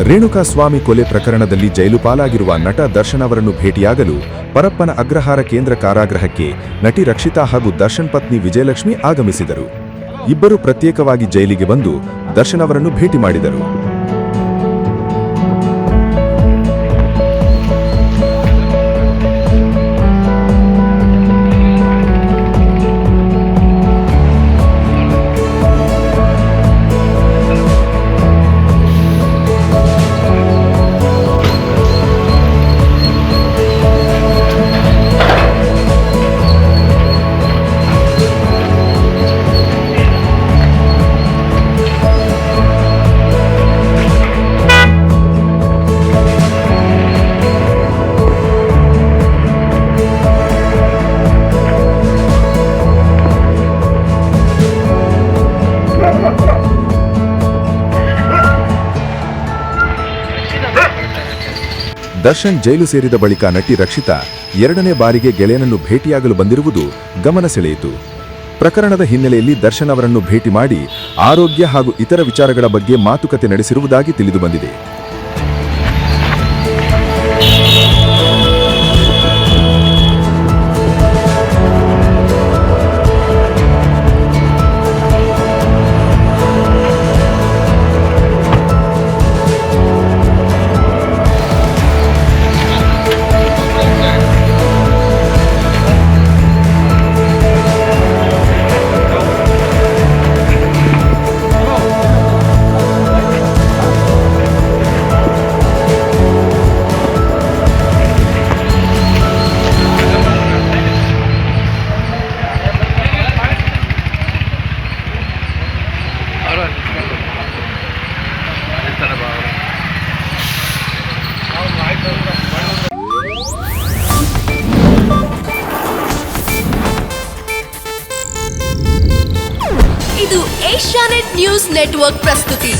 ರೇಣುಕಾಸ್ವಾಮಿ ಕೊಲೆ ಪ್ರಕರಣದಲ್ಲಿ ಜೈಲು ಪಾಲಾಗಿರುವ ನಟ ದರ್ಶನ್ ಅವರನ್ನು ಭೇಟಿಯಾಗಲು ಪರಪ್ಪನ ಅಗ್ರಹಾರ ಕೇಂದ್ರ ಕಾರಾಗೃಹಕ್ಕೆ ನಟಿ ರಕ್ಷಿತಾ ಹಾಗೂ ದರ್ಶನ್ ಪತ್ನಿ ವಿಜಯಲಕ್ಷ್ಮಿ ಆಗಮಿಸಿದರು. ಇಬ್ಬರು ಪ್ರತ್ಯೇಕವಾಗಿ ಜೈಲಿಗೆ ಬಂದು ದರ್ಶನ್ ಅವರನ್ನು ಭೇಟಿ ಮಾಡಿದರು. ದರ್ಶನ್ ಜೈಲು ಸೇರಿದ ಬಳಿಕ ನಟಿ ರಕ್ಷಿತಾ ಎರಡನೇ ಬಾರಿಗೆ ಗೆಳೆಯನನ್ನು ಭೇಟಿಯಾಗಲು ಬಂದಿರುವುದು ಗಮನ ಸೆಳೆಯಿತು. ಪ್ರಕರಣದ ಹಿನ್ನೆಲೆಯಲ್ಲಿ ದರ್ಶನ್ ಅವರನ್ನು ಭೇಟಿ ಮಾಡಿ ಆರೋಗ್ಯ ಹಾಗೂ ಇತರ ವಿಚಾರಗಳ ಬಗ್ಗೆ ಮಾತುಕತೆ ನಡೆಸಿರುವುದಾಗಿ ತಿಳಿದುಬಂದಿದೆ. ಇದು ಏಷ್ಯಾನೆಟ್ ನ್ಯೂಸ್ ನೆಟ್ವರ್ಕ್ ಪ್ರಸ್ತುತಿ.